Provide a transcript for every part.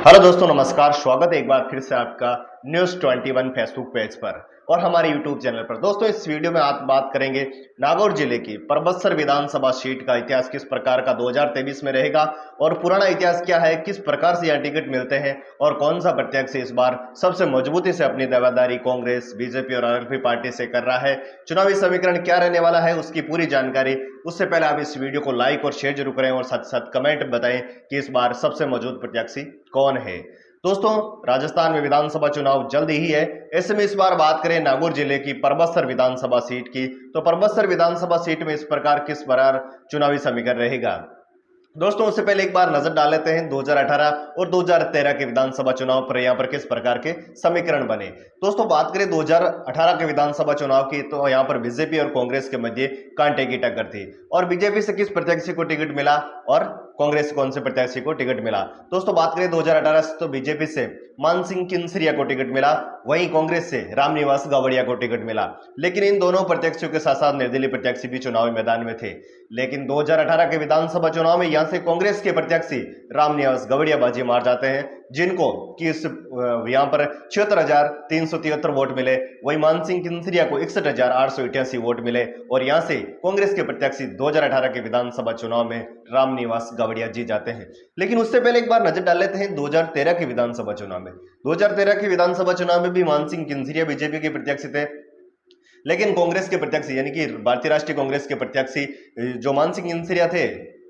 Hello दोस्तों, नमस्कार। स्वागत है एक बार फिर से आपका न्यूज 21 फेसबुक पेज पर और हमारे यूट्यूब चैनल पर। दोस्तों, इस वीडियो में आप बात करेंगे नागौर जिले की परबतसर विधानसभा सीट का इतिहास किस प्रकार का 2023 में रहेगा और पुराना इतिहास क्या है, किस प्रकार से यहाँ टिकट मिलते हैं और कौन सा प्रत्याशी इस बार सबसे मजबूती से अपनी दावेदारी कांग्रेस, बीजेपी और आरएलपी पार्टी से कर रहा है। चुनावी समीकरण क्या रहने वाला है, उसकी पूरी जानकारी। उससे पहले आप इस वीडियो को लाइक और शेयर जरूर करें और साथ साथ कमेंट बताएं कि इस बार सबसे मजबूत प्रत्याशी कौन है। दोस्तों, राजस्थान में विधानसभा चुनाव जल्द ही है। ऐसे में इस बार बात करें नागौर जिले की परबतसर विधानसभा सीट की, तो परबतसर विधानसभा सीट में इस प्रकार किस प्रकार चुनावी समीकरण रहेगा। दोस्तों, उससे पहले एक बार नजर डाल लेते हैं 2018 और 2013 के विधानसभा चुनाव पर यहाँ पर किस प्रकार के समीकरण बने। दोस्तों, बात करें 2018 के विधानसभा चुनाव की, तो यहाँ पर बीजेपी और कांग्रेस के मध्य कांटे की टक्कर थी और बीजेपी से किस प्रत्याशी को टिकट मिला और कांग्रेस कौन से प्रत्याशी को टिकट मिला। दोस्तों, बात करें 2018 से, तो बीजेपी से मान सिंह किंसरिया को टिकट मिला, वहीं कांग्रेस से रामनिवास गावड़िया को टिकट मिला। लेकिन इन दोनों प्रत्याशियों के साथ साथ निर्दलीय प्रत्याशी भी चुनावी मैदान में थे। लेकिन 2018 के विधानसभा चुनाव में यहां से कांग्रेस के प्रत्याशी रामनिवास गावड़िया बाजी मार जाते हैं, जिनको कि इस यहां पर 76,373 वोट मिले। वहीं मानसिंह किंसरिया को 61,888 वोट मिले और यहां से कांग्रेस के प्रत्याशी 2018 के विधानसभा चुनाव में रामनिवास गावड़िया जीत जाते हैं। लेकिन उससे पहले एक बार नजर डाल लेते हैं 2013 के विधानसभा चुनाव में। 2013 के विधानसभा चुनाव में भी मानसिंह किंसरिया बीजेपी के प्रत्याशी थे, लेकिन कांग्रेस के प्रत्याशी यानी कि भारतीय राष्ट्रीय कांग्रेस के प्रत्याशी जो मानसिंह किंसरिया थे,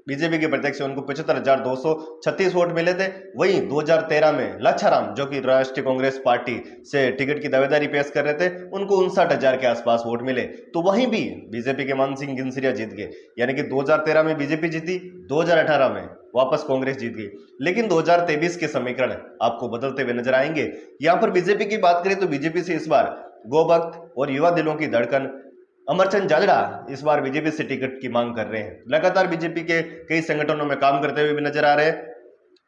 बीजेपी के प्रत्याशी, उनको 75,236 वोट मिले थे। वहीं 2013 में लच्छाराम, जो कि राष्ट्रीय कांग्रेस पार्टी से टिकट की दावेदारी पेश कर रहे थे, उनको 59,000 के आसपास वोट मिले। तो वहीं भी बीजेपी के मानसिंह किंसरिया जीत गए, यानी कि 2013 में बीजेपी जीती, 2018 में वापस कांग्रेस जीत गई। लेकिन 2023 के समीकरण आपको बदलते हुए नजर आएंगे। यहां पर बीजेपी की बात करें तो बीजेपी से इस बार गोभक्त और युवा दिलों की धड़कन अमरचंद जाजड़ा इस बार बीजेपी से टिकट की मांग कर रहे हैं। लगातार बीजेपी के कई संगठनों में काम करते हुए भी नजर आ रहे हैं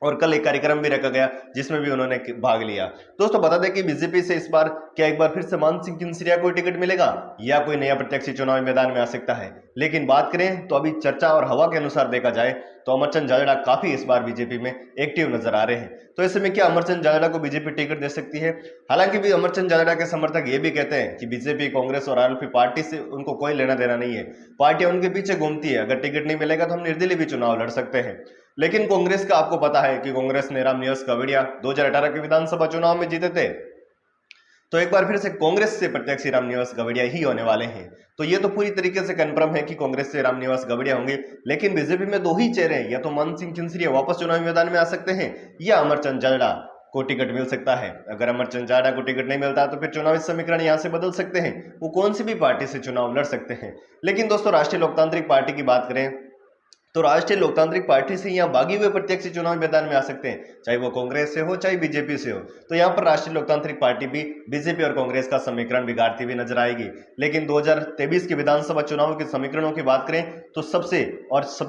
और कल एक कार्यक्रम भी रखा गया जिसमें भी उन्होंने भाग लिया। दोस्तों, बता दें कि बीजेपी से इस बार क्या एक बार फिर से मानसिंह किंसरिया को टिकट मिलेगा या कोई नया प्रत्याशी चुनावी मैदान में आ सकता है। लेकिन बात करें तो अभी चर्चा और हवा के अनुसार देखा जाए तो अमरचंद जाजड़ा काफी इस बार बीजेपी में एक्टिव नजर आ रहे हैं। तो ऐसे में क्या अमरचंद जाजड़ा को बीजेपी टिकट दे सकती है? हालांकि भी अमरचंद जाजड़ा के समर्थक ये भी कहते हैं कि बीजेपी, कांग्रेस और आरएलपी पार्टी से उनको कोई लेना देना नहीं है, पार्टियां उनके पीछे घूमती है। अगर टिकट नहीं मिलेगा तो हम निर्दलीय भी चुनाव लड़ सकते हैं। लेकिन कांग्रेस का आपको पता है कि कांग्रेस ने रामनिवास गावड़िया 2018 के विधानसभा चुनाव में जीते थे, तो एक बार फिर से कांग्रेस से प्रत्याशी रामनिवास गावड़िया ही होने वाले हैं। तो ये तो पूरी तरीके से कंफर्म है कि कांग्रेस से रामनिवास गावड़िया होंगे। लेकिन बीजेपी में दो ही चेहरे हैं, या तो मानसिंह किंसरिया वापस चुनावी मैदान में आ सकते हैं या अमरचंद जाजड़ा को टिकट मिल सकता है। अगर अमरचंद जाजड़ा को टिकट नहीं मिलता तो फिर चुनावी समीकरण यहां से बदल सकते हैं, वो कौन सी भी पार्टी से चुनाव लड़ सकते हैं। लेकिन दोस्तों, राष्ट्रीय लोकतांत्रिक पार्टी की बात करें तो राष्ट्रीय लोकतांत्रिक पार्टी से यहाँ बागी हुए प्रत्याशी चुनावी मैदान में आ सकते हैं, चाहे वो कांग्रेस से हो चाहे बीजेपी से हो। तो यहाँ पर राष्ट्रीय लोकतांत्रिक पार्टी भी बीजेपी और कांग्रेस का समीकरण बिगाड़ती हुई नजर आएगी। लेकिन 2023 के विधानसभा चुनाव के समीकरणों की बात करें तो सबसे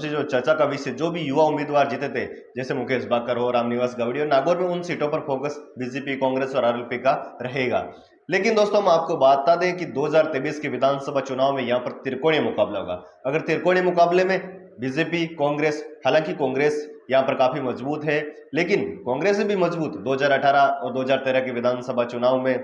जो चर्चा का विषय, जो भी युवा उम्मीदवार जीते थे, जैसे मुकेश बाकर हो, रामनिवास गावड़िया, नागौर में उन सीटों पर फोकस बीजेपी, कांग्रेस और आरएलपी का रहेगा। लेकिन दोस्तों, हम आपको बता दें कि 2023 के विधानसभा चुनाव में यहाँ पर त्रिकोणीय मुकाबला होगा। अगर त्रिकोणीय मुकाबले में बीजेपी, कांग्रेस, हालांकि कांग्रेस यहां पर काफी मजबूत है, लेकिन कांग्रेस भी मजबूत 2018 और 2013 के विधानसभा चुनाव में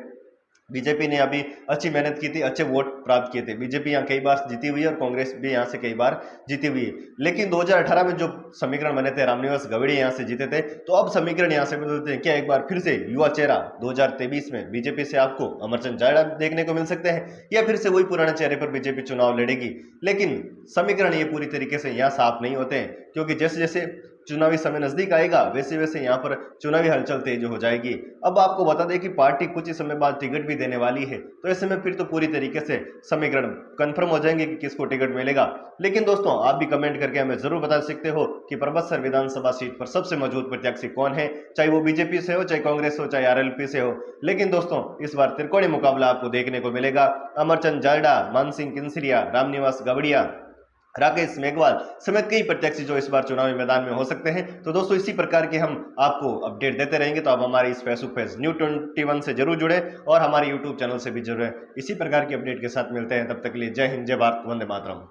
बीजेपी ने अभी अच्छी मेहनत की थी, अच्छे वोट प्राप्त किए थे। बीजेपी यहाँ कई बार जीती हुई है और कांग्रेस भी यहाँ से कई बार जीती हुई है। लेकिन 2018 में जो समीकरण बने थे, रामनिवास गावड़िया यहाँ से जीते थे, तो अब समीकरण यहाँ से बदलते हैं। क्या एक बार फिर से युवा चेहरा 2023 में बीजेपी से आपको अमरचंद जाजड़ा देखने को मिल सकते हैं, या फिर से वही पुराने चेहरे पर बीजेपी चुनाव लड़ेगी? लेकिन समीकरण ये पूरी तरीके से यहाँ साफ नहीं होते हैं, क्योंकि जैसे जैसे चुनावी समय नजदीक आएगा वैसे वैसे यहाँ पर चुनावी हलचल तेज हो जाएगी। अब आपको बता दें कि पार्टी कुछ ही समय बाद टिकट भी देने वाली है, तो ऐसे में फिर तो पूरी तरीके से समीकरण कंफर्म हो जाएंगे कि किसको टिकट मिलेगा। लेकिन दोस्तों, आप भी कमेंट करके हमें जरूर बता सकते हो कि परबतसर विधानसभा सीट पर सबसे मजबूत प्रत्याशी कौन है, चाहे वो बीजेपी से हो, चाहे कांग्रेस हो, चाहे आरएलपी से हो। लेकिन दोस्तों, इस बार त्रिकोणीय मुकाबला आपको देखने को मिलेगा। अमरचंद जाजड़ा, मानसिंह किंसरिया, रामनिवास गावड़िया, राकेश मेघवाल समेत कई प्रत्याशी जो इस बार चुनावी मैदान में हो सकते हैं। तो दोस्तों, इसी प्रकार के हम आपको अपडेट देते रहेंगे, तो आप हमारे इस फेसबुक पेज न्यू21 से जरूर जुड़े और हमारे यूट्यूब चैनल से भी जुड़े। इसी प्रकार की अपडेट के साथ मिलते हैं, तब तक के लिए जय हिंद, जय भारत, वंदे मातरम।